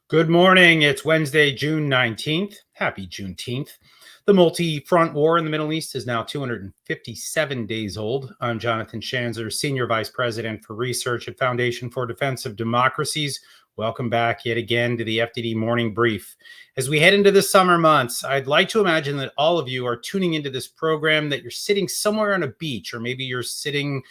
Good morning. It's Wednesday, June 19th. Happy Juneteenth. The multi-front war in the Middle East is now 257 days old. I'm Jonathan Schanzer, Senior Vice President for Research at Foundation for Defense of Democracies. Welcome back yet again to the FDD Morning Brief. As we head into the summer months, I'd like to imagine that all of you are tuning into this program, that you're sitting somewhere on a beach, or maybe you're sitting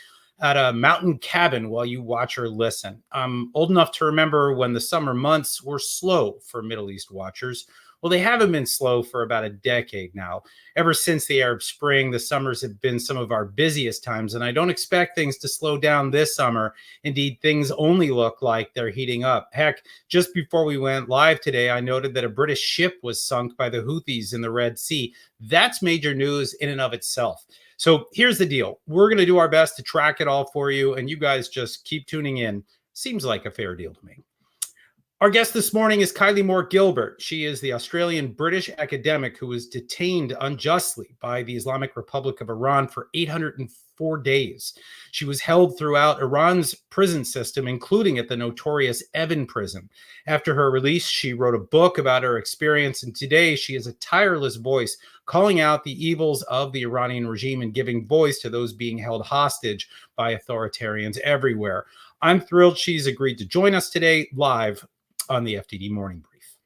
at a mountain cabin while you watch or listen. I'm old enough to remember when the summer months were slow for Middle East watchers. Well, they haven't been slow for about a decade now. Ever since the Arab Spring, the summers have been some of our busiest times, and I don't expect things to slow down this summer. Indeed, things only look like they're heating up. Heck, just before we went live today, I noted that a British ship was sunk by the Houthis in the Red Sea. That's major news in and of itself. So here's the deal. We're going to do our best to track it all for you, and you guys just keep tuning in. Seems like a fair deal to me. Our guest this morning is Kylie Moore-Gilbert. She is the Australian-British academic who was detained unjustly by the Islamic Republic of Iran for 804 days. She was held throughout Iran's prison system, including at the notorious Evin prison. After her release, she wrote a book about her experience, and today she is a tireless voice calling out the evils of the Iranian regime and giving voice to those being held hostage by authoritarians everywhere. I'm thrilled she's agreed to join us today live on the FDD Morning Brief.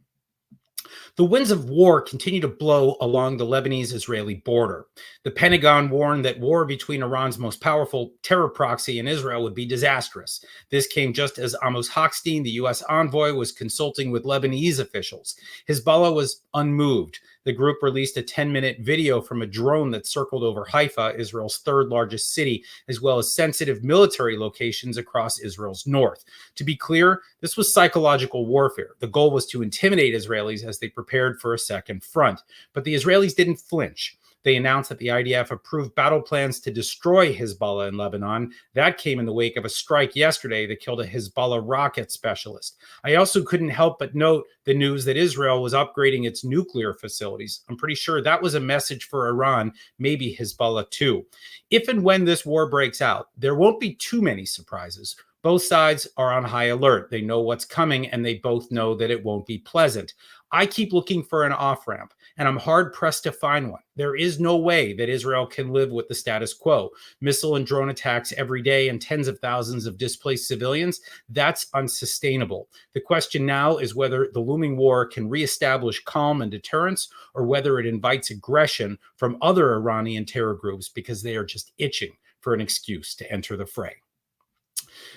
The winds of war continue to blow along the Lebanese-Israeli border. The Pentagon warned that war between Iran's most powerful terror proxy and Israel would be disastrous. This came just as Amos Hochstein, the U.S. envoy, was consulting with Lebanese officials. Hezbollah was unmoved. The group released a 10-minute video from a drone that circled over Haifa, Israel's third largest city, as well as sensitive military locations across Israel's north. To be clear, this was psychological warfare. The goal was to intimidate Israelis as they prepared for a second front. But the Israelis didn't flinch. They announced that the IDF approved battle plans to destroy Hezbollah in Lebanon. That came in the wake of a strike yesterday that killed a Hezbollah rocket specialist. I also couldn't help but note the news that Israel was upgrading its nuclear facilities. I'm pretty sure that was a message for Iran, maybe Hezbollah too. If and when this war breaks out, there won't be too many surprises. Both sides are on high alert. They know what's coming, and they both know that it won't be pleasant. I keep looking for an off-ramp, and I'm hard-pressed to find one. There is no way that Israel can live with the status quo. Missile and drone attacks every day and tens of thousands of displaced civilians, that's unsustainable. The question now is whether the looming war can reestablish calm and deterrence, or whether it invites aggression from other Iranian terror groups because they are just itching for an excuse to enter the fray.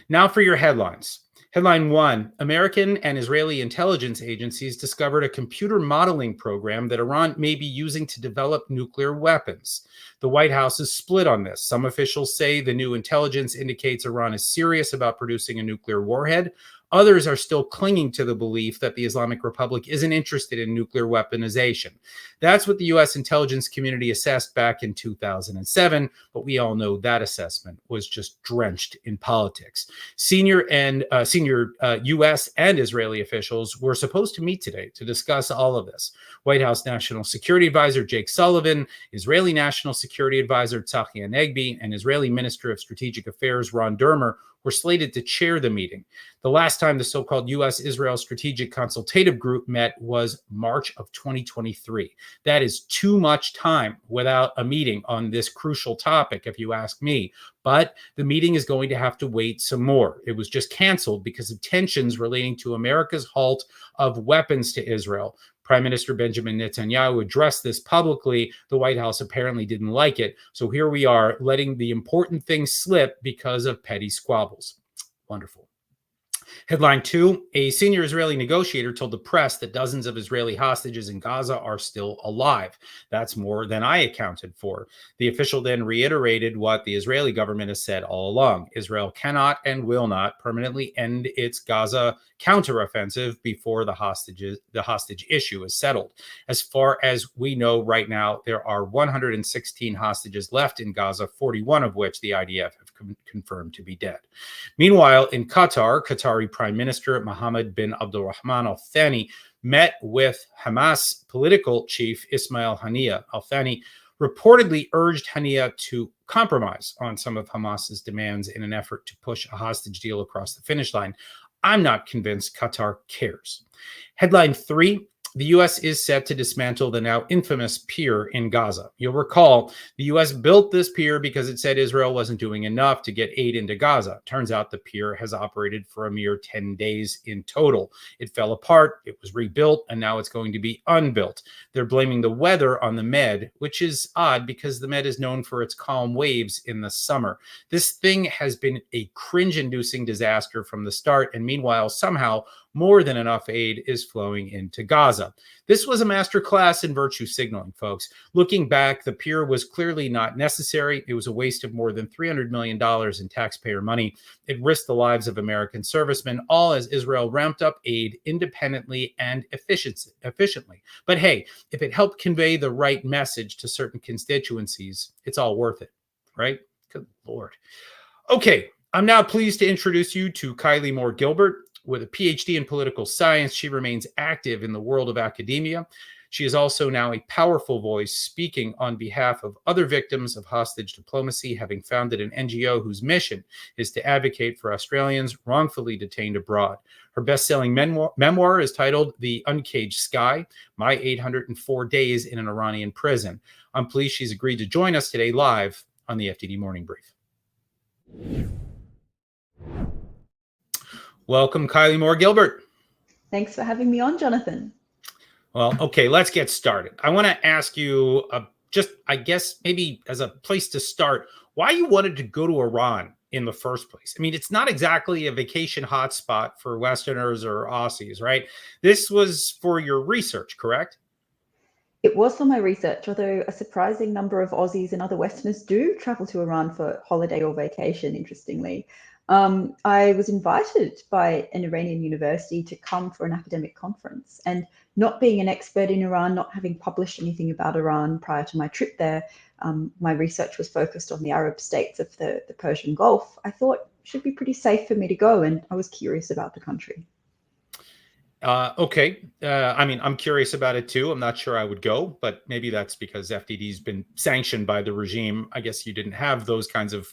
Now for your headlines. Headline 1, American and Israeli intelligence agencies discovered a computer modeling program that Iran may be using to develop nuclear weapons. The White House is split on this. Some officials say the new intelligence indicates Iran is serious about producing a nuclear warhead. Others are still clinging to the belief that the Islamic Republic isn't interested in nuclear weaponization. That's what the U.S. intelligence community assessed back in 2007, but we all know that assessment was just drenched in politics. Senior U.S. and Israeli officials were supposed to meet today to discuss all of this. White House National Security Advisor Jake Sullivan, Israeli National Security Advisor Tzachi Hanegbi, and Israeli Minister of Strategic Affairs Ron Dermer were slated to chair the meeting. The last time the so-called U.S.-Israel Strategic Consultative Group met was March of 2023. That is too much time without a meeting on this crucial topic, if you ask me. But the meeting is going to have to wait some more. It was just canceled because of tensions relating to America's halt of weapons to Israel. Prime Minister Benjamin Netanyahu addressed this publicly. The White House apparently didn't like it. So here we are letting the important things slip because of petty squabbles. Wonderful. Headline 2, a senior Israeli negotiator told the press that dozens of Israeli hostages in Gaza are still alive. That's more than I accounted for. The official then reiterated what the Israeli government has said all along. Israel cannot and will not permanently end its Gaza counteroffensive before the hostage issue is settled. As far as we know right now, there are 116 hostages left in Gaza, 41 of which the IDF have confirmed to be dead. Meanwhile, in Qatar, Qatari Prime Minister Mohammed bin Abdulrahman Al Thani met with Hamas political chief Ismail Haniyeh. Al Thani reportedly urged Haniyeh to compromise on some of Hamas's demands in an effort to push a hostage deal across the finish line. I'm not convinced Qatar cares. Headline 3. The U.S. is set to dismantle the now infamous pier in Gaza. You'll recall the U.S. built this pier because it said Israel wasn't doing enough to get aid into Gaza. Turns out the pier has operated for a mere 10 days in total. It fell apart, it was rebuilt, and now it's going to be unbuilt. They're blaming the weather on the Med, which is odd because the Med is known for its calm waves in the summer. This thing has been a cringe-inducing disaster from the start, and meanwhile, somehow, more than enough aid is flowing into Gaza. This was a masterclass in virtue signaling, folks. Looking back, the pier was clearly not necessary. It was a waste of more than $300 million in taxpayer money. It risked the lives of American servicemen, all as Israel ramped up aid independently and efficiently. But hey, if it helped convey the right message to certain constituencies, it's all worth it, right? Good Lord. Okay, I'm now pleased to introduce you to Kylie Moore-Gilbert. With a PhD in political science, she remains active in the world of academia. She is also now a powerful voice speaking on behalf of other victims of hostage diplomacy, having founded an NGO whose mission is to advocate for Australians wrongfully detained abroad. Her best-selling memoir is titled The Uncaged Sky, My 804 Days in an Iranian Prison. I'm pleased she's agreed to join us today live on the FDD Morning Brief. Welcome, Kylie Moore-Gilbert. Thanks for having me on, Jonathan. Well, okay, let's get started. I want to ask you just, I guess, maybe as a place to start, why you wanted to go to Iran in the first place. I mean, it's not exactly a vacation hotspot for Westerners or Aussies, right? This was for your research, correct? It was for my research, although a surprising number of Aussies and other Westerners do travel to Iran for holiday or vacation, interestingly. I was invited by an Iranian university to come for an academic conference, and not being an expert in Iran, not having published anything about Iran prior to my trip there, my research was focused on the Arab states of the Persian Gulf. I thought it should be pretty safe for me to go, and I was curious about the country. Okay. I mean, I'm curious about it too. I'm not sure I would go, but maybe that's because FDD's been sanctioned by the regime. I guess you didn't have those kinds of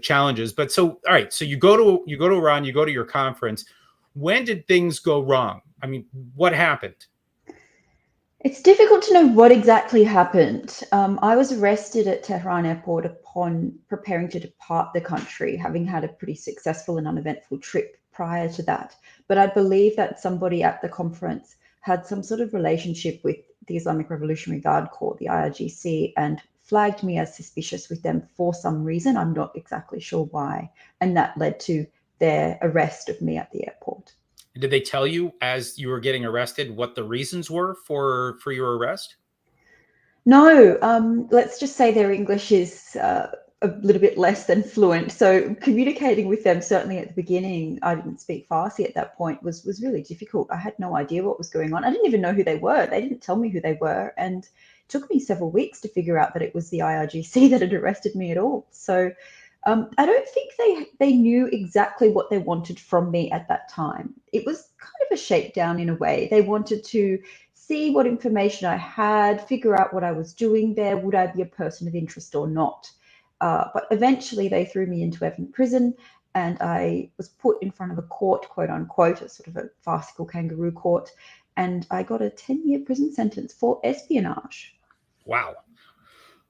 challenges. But so, all right. So you go to Iran, you go to your conference. When did things go wrong? I mean, what happened? It's difficult to know what exactly happened. I was arrested at Tehran airport upon preparing to depart the country, having had a pretty successful and uneventful trip prior to that. But I believe that somebody at the conference had some sort of relationship with the Islamic Revolutionary Guard Corps, the IRGC, and flagged me as suspicious with them for some reason. I'm not exactly sure why. And that led to their arrest of me at the airport. Did they tell you as you were getting arrested what the reasons were for your arrest? No, let's just say their English is a little bit less than fluent. So communicating with them, certainly at the beginning, I didn't speak Farsi at that point, was really difficult. I had no idea what was going on. I didn't even know who they were. They didn't tell me who they were. And it took me several weeks to figure out that it was the IRGC that had arrested me at all. So I don't think they knew exactly what they wanted from me at that time. It was kind of a shakedown in a way. They wanted to see what information I had, figure out what I was doing there. Would I be a person of interest or not? But eventually they threw me into Evin prison, and I was put in front of a court, quote unquote, a sort of a farcical kangaroo court, and I got a 10-year prison sentence for espionage. Wow.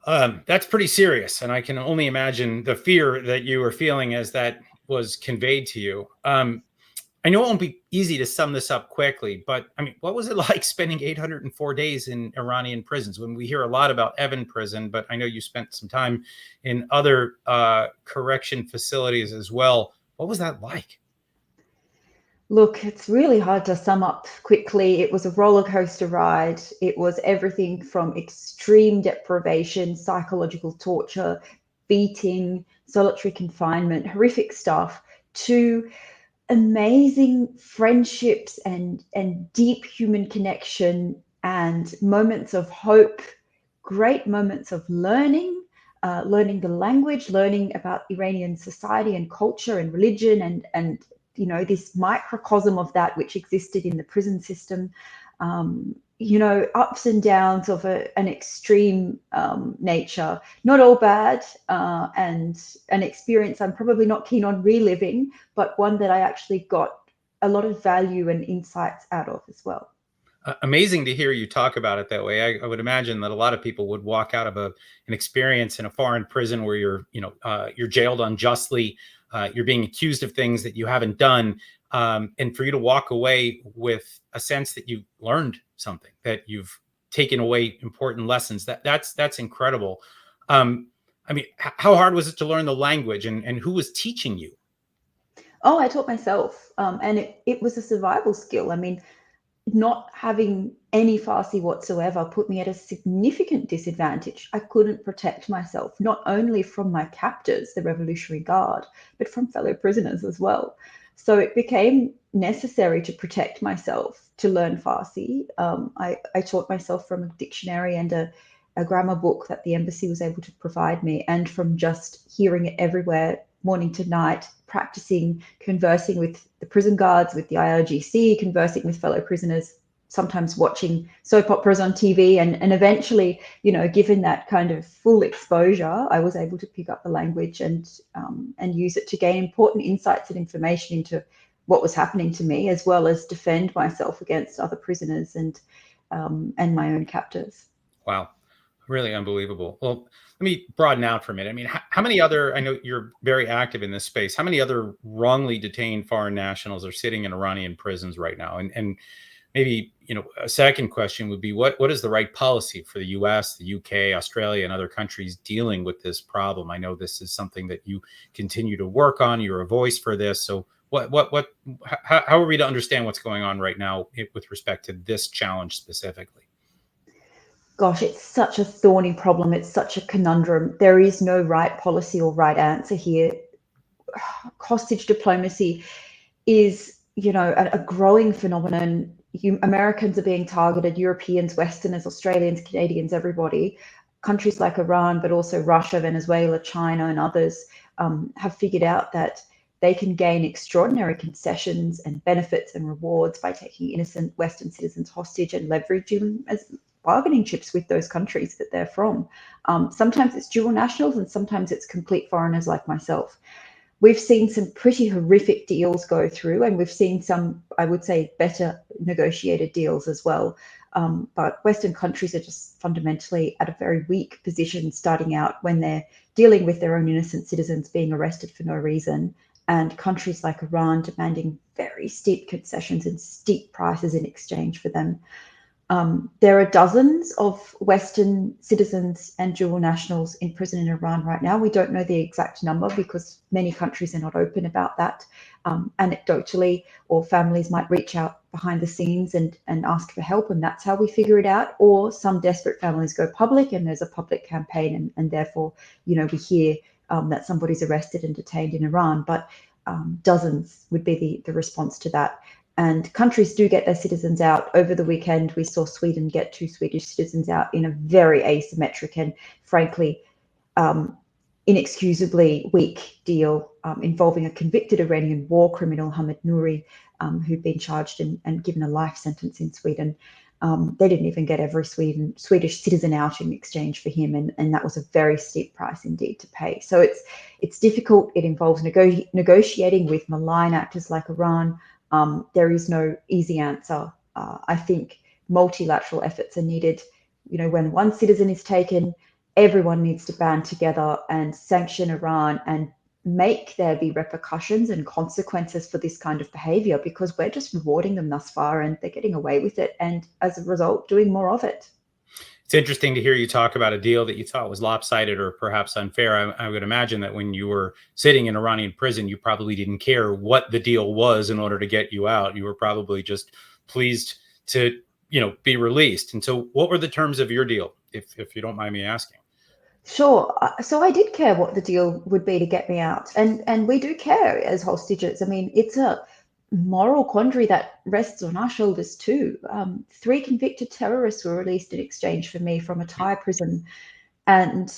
That's pretty serious, and I can only imagine the fear that you were feeling as that was conveyed to you. I know it won't be easy to sum this up quickly, but I mean, what was it like spending 804 days in Iranian prisons? When we hear a lot about Evin prison, but I know you spent some time in other correction facilities as well. What was that like? Look, it's really hard to sum up quickly. It was a roller coaster ride. It was everything from extreme deprivation, psychological torture, beating, solitary confinement, horrific stuff, to amazing friendships and deep human connection and moments of hope, great moments of learning, learning the language, learning about Iranian society and culture and religion and you know, this microcosm of that which existed in the prison system. ups and downs of an extreme nature. Not all bad, and an experience I'm probably not keen on reliving, but one that I actually got a lot of value and insights out of as well. Amazing to hear you talk about it that way. I would imagine that a lot of people would walk out of an experience in a foreign prison where you're jailed unjustly, you're being accused of things that you haven't done, and for you to walk away with a sense that you learned something, that you've taken away important lessons. That's incredible. I mean, how hard was it to learn the language, and who was teaching you? Oh, I taught myself, and it was a survival skill. I mean, not having any Farsi whatsoever put me at a significant disadvantage. I couldn't protect myself, not only from my captors, the Revolutionary Guard, but from fellow prisoners as well. So it became necessary to protect myself to learn Farsi. I taught myself from a dictionary and a grammar book that the embassy was able to provide me, and from just hearing it everywhere, morning to night, practicing, conversing with the prison guards, with the IRGC, conversing with fellow prisoners, sometimes watching soap operas on TV, and eventually, given that kind of full exposure, I was able to pick up the language and use it to gain important insights and information into what was happening to me, as well as defend myself against other prisoners and my own captors. Wow. Really unbelievable. Well, let me broaden out for a minute. I mean, how many other, I know you're very active in this space. How many other wrongly detained foreign nationals are sitting in Iranian prisons right now? And maybe, a second question would be what is the right policy for the US, the UK, Australia, and other countries dealing with this problem? I know this is something that you continue to work on. You're a voice for this. So how are we to understand what's going on right now with respect to this challenge specifically? Gosh, it's such a thorny problem. It's such a conundrum. There is no right policy or right answer here. Hostage diplomacy is, a growing phenomenon. Americans are being targeted, Europeans, Westerners, Australians, Canadians, everybody. Countries like Iran, but also Russia, Venezuela, China, and others have figured out that they can gain extraordinary concessions and benefits and rewards by taking innocent Western citizens hostage and leveraging them as bargaining chips with those countries that they're from. Sometimes it's dual nationals, and sometimes it's complete foreigners like myself. We've seen some pretty horrific deals go through, and we've seen some, I would say, better negotiated deals as well. But Western countries are just fundamentally at a very weak position starting out when they're dealing with their own innocent citizens being arrested for no reason, and countries like Iran demanding very steep concessions and steep prices in exchange for them. There are dozens of Western citizens and dual nationals in prison in Iran right now. We don't know the exact number because many countries are not open about that. Anecdotally, or families might reach out behind the scenes and ask for help, and that's how we figure it out. Or some desperate families go public, and there's a public campaign, and therefore, we hear that somebody's arrested and detained in Iran. But dozens would be the response to that. And countries do get their citizens out. Over the weekend, we saw Sweden get 2 Swedish citizens out in a very asymmetric and, frankly, inexcusably weak deal involving a convicted Iranian war criminal, Hamid Nouri, who'd been charged and given a life sentence in Sweden. They didn't even get every Swedish citizen out in exchange for him, and that was a very steep price indeed to pay. So it's difficult. It involves negotiating with malign actors like Iran. There is no easy answer. I think multilateral efforts are needed. When one citizen is taken, everyone needs to band together and sanction Iran and make there be repercussions and consequences for this kind of behavior, because we're just rewarding them thus far and they're getting away with it, and as a result, doing more of it. It's interesting to hear you talk about a deal that you thought was lopsided or perhaps unfair. I would imagine that when you were sitting in Iranian prison, you probably didn't care what the deal was in order to get you out. You were probably just pleased to, be released. And so what were the terms of your deal, if you don't mind me asking? Sure. So I did care what the deal would be to get me out. And we do care as hostages. I mean, it's a moral quandary that rests on our shoulders too. 3 convicted terrorists were released in exchange for me from a Thai prison. And,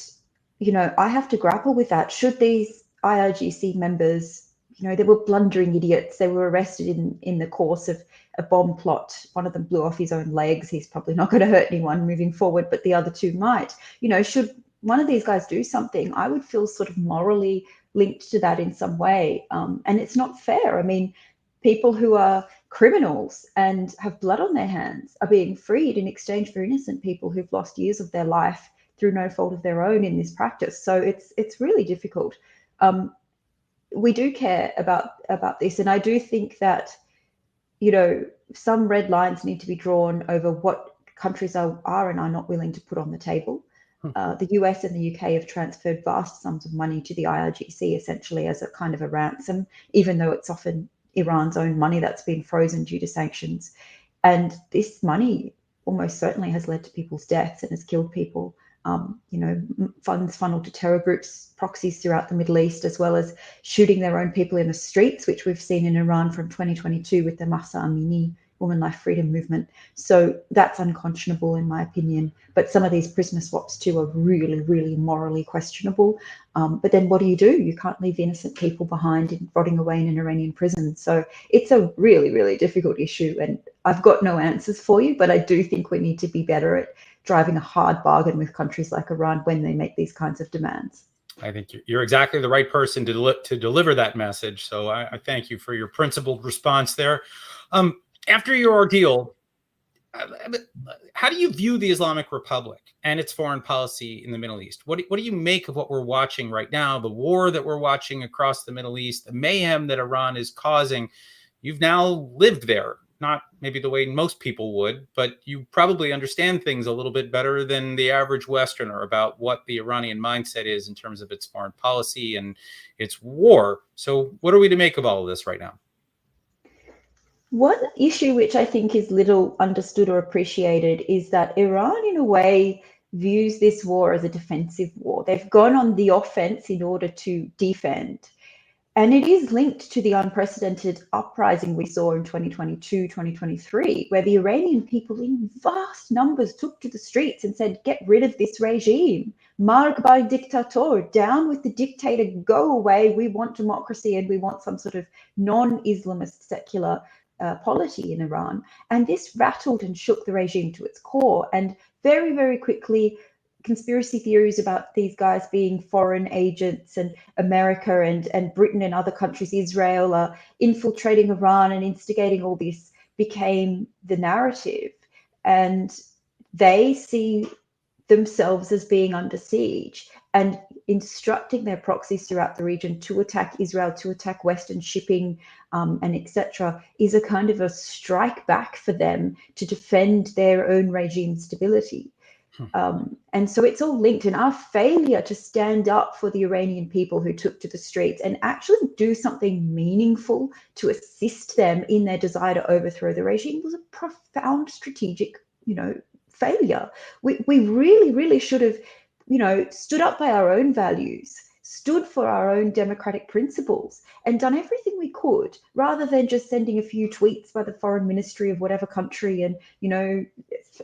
I have to grapple with that. Should these IRGC members, There were blundering idiots. They were arrested in the course of a bomb plot. One of them blew off his own legs. He's probably not going to hurt anyone moving forward, but the other two might. Should one of these guys do something, I would feel sort of morally linked to that in some way. And it's not fair. I mean, people who are criminals and have blood on their hands are being freed in exchange for innocent people who've lost years of their life through no fault of their own in this practice. So it's really difficult. We do care about this, and I do think that some red lines need to be drawn over what countries are and are not willing to put on the table. The US and the UK have transferred vast sums of money to the IRGC essentially as a kind of a ransom, even though it's often Iran's own money that's been frozen due to sanctions. And this money almost certainly has led to people's deaths and has killed people. Funds funneled to terror groups, proxies throughout the Middle East, as well as shooting their own people in the streets, which we've seen in Iran from 2022 with the Mahsa Amini Women Life Freedom Movement. So that's unconscionable in my opinion. But some of these prisoner swaps too are really, really morally questionable. But then what do? You can't leave innocent people behind and rotting away in an Iranian prison. So it's a really, really difficult issue. And I've got no answers for you, but I do think we need to be better at driving a hard bargain with countries like Iran when they make these kinds of demands. I think you're exactly the right person to deliver that message. So I thank you for your principled response there. After your ordeal, how do you view the Islamic Republic and its foreign policy in the Middle East? What do you make of what we're watching right now, the war that we're watching across the Middle East, the mayhem that Iran is causing? You've now lived there, not maybe the way most people would, but you probably understand things a little bit better than the average Westerner about what the Iranian mindset is in terms of its foreign policy and its war. So what are we to make of all of this right now? One issue which I think is little understood or appreciated is that Iran, in a way, views this war as a defensive war. They've gone on the offense in order to defend. And it is linked to the unprecedented uprising we saw in 2022, 2023, where the Iranian people in vast numbers took to the streets and said, get rid of this regime. Marg by dictator, down with the dictator, go away. We want democracy and we want some sort of non-Islamist secular polity in Iran. And this rattled and shook the regime to its core. And very, very quickly, conspiracy theories about these guys being foreign agents and America and Britain and other countries, Israel, are infiltrating Iran and instigating all this became the narrative. And they see themselves as being under siege and instructing their proxies throughout the region to attack Israel, to attack Western shipping, and etc., is a kind of a strike back for them to defend their own regime stability. And so it's all linked, and our failure to stand up for the Iranian people who took to the streets and actually do something meaningful to assist them in their desire to overthrow the regime was a profound strategic, failure. We really, really should have, stood up by our own values, stood for our own democratic principles, and done everything we could, rather than just sending a few tweets by the foreign ministry of whatever country and,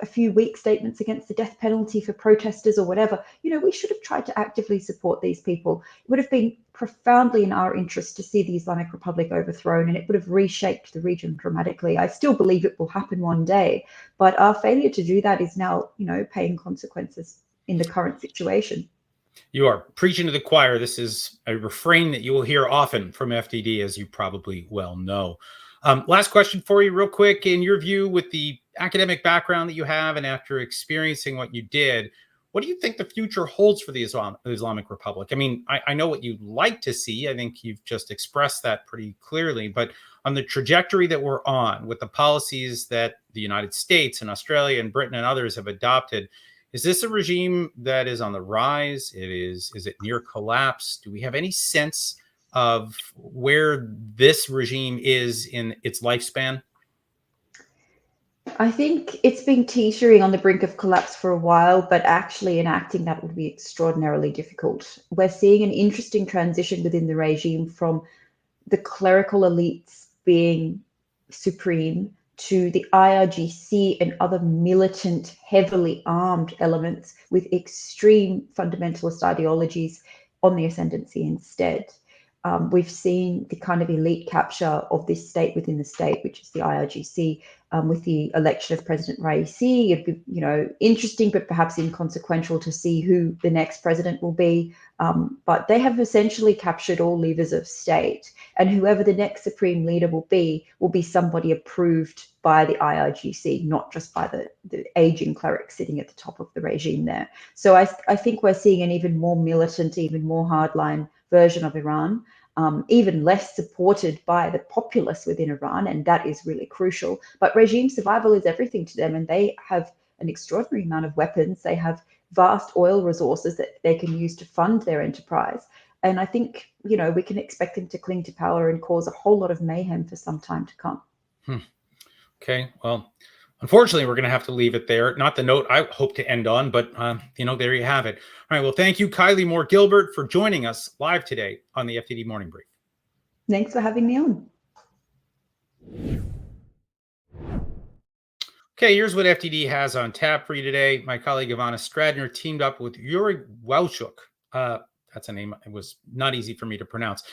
a few weak statements against the death penalty for protesters or whatever. We should have tried to actively support these people. It would have been profoundly in our interest to see the Islamic Republic overthrown, and it would have reshaped the region dramatically. I still believe it will happen one day, but our failure to do that is now, paying consequences in the current situation. You are preaching to the choir. This is a refrain that you will hear often from FDD, as you probably well know. Last question for you real quick. In your view, with the academic background that you have and after experiencing what you did, what do you think the future holds for the Islamic Republic? I mean, I know what you'd like to see. I think you've just expressed that pretty clearly. But on the trajectory that we're on, with the policies that the United States and Australia and Britain and others have adopted, is this a regime that is on the rise? Is it near collapse? Do we have any sense of where this regime is in its lifespan? I think it's been teetering on the brink of collapse for a while, but actually enacting that would be extraordinarily difficult. We're seeing an interesting transition within the regime from the clerical elites being supreme to the IRGC and other militant, heavily armed elements with extreme fundamentalist ideologies on the ascendancy instead. We've seen the kind of elite capture of this state within the state, which is the IRGC, with the election of President Raisi. It'd be, interesting, but perhaps inconsequential to see who the next president will be. But they have essentially captured all levers of state, and whoever the next supreme leader will be somebody approved by the IRGC, not just by the aging cleric sitting at the top of the regime there. So I think we're seeing an even more militant, even more hardline version of Iran, even less supported by the populace within Iran, and that is really crucial. But regime survival is everything to them, and they have an extraordinary amount of weapons. They have vast oil resources that they can use to fund their enterprise. And I think, we can expect them to cling to power and cause a whole lot of mayhem for some time to come. Okay, well, unfortunately, we're going to have to leave it there. Not the note I hope to end on, but, there you have it. All right, well, thank you, Kylie Moore-Gilbert, for joining us live today on the FDD Morning Brief. Thanks for having me on. Okay, here's what FDD has on tap for you today. My colleague Ivana Stradner teamed up with Yuri Wauchuk. That's a name it was not easy for me to pronounce.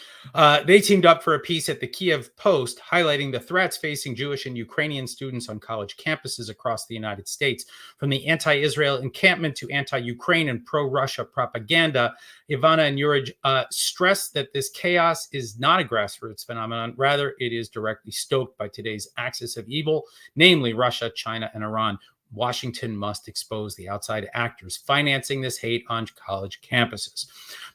They teamed up for a piece at the Kiev Post highlighting the threats facing Jewish and Ukrainian students on college campuses across the United States. From the anti-Israel encampment to anti-Ukraine and pro-Russia propaganda, Ivana and Yuri stress that this chaos is not a grassroots phenomenon. Rather, it is directly stoked by today's axis of evil, namely Russia, China, and Iran. Washington must expose the outside actors financing this hate on college campuses.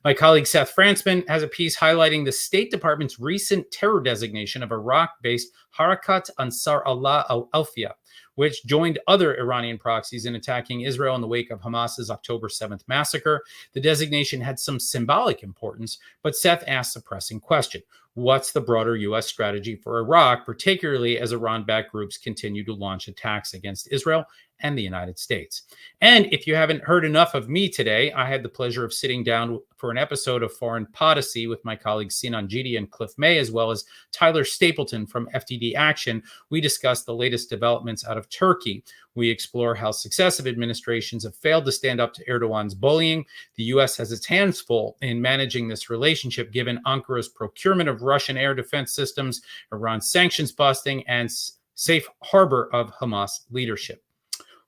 My colleague Seth Frantzman has a piece highlighting the State Department's recent terror designation of Iraq-based Harakat Ansar Allah al-Alfia, which joined other Iranian proxies in attacking Israel in the wake of Hamas's October 7th massacre. The designation had some symbolic importance, but Seth asks a pressing question. What's the broader U.S. strategy for Iraq, particularly as Iran-backed groups continue to launch attacks against Israel and the United States? And if you haven't heard enough of me today, I had the pleasure of sitting down for an episode of Foreign Policy with my colleagues Sinan Jidi and Cliff May, as well as Tyler Stapleton from FDD Action. We discussed the latest developments out of Turkey. We explore how successive administrations have failed to stand up to Erdogan's bullying. The U.S. has its hands full in managing this relationship, given Ankara's procurement of Russian air defense systems, Iran's sanctions busting, and safe harbor of Hamas leadership.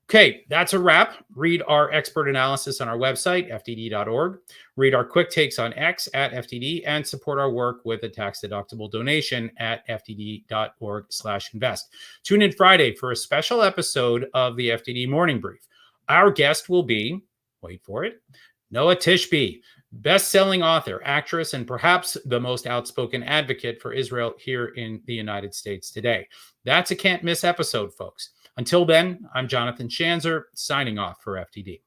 Okay, that's a wrap. Read our expert analysis on our website, fdd.org. Read our quick takes on X at FDD, and support our work with a tax-deductible donation at fdd.org/invest. Tune in Friday for a special episode of the FDD Morning Brief. Our guest will be, wait for it, Noa Tishby, best-selling author, actress, and perhaps the most outspoken advocate for Israel here in the United States today. That's a can't-miss episode, folks. Until then, I'm Jonathan Schanzer, signing off for FDD.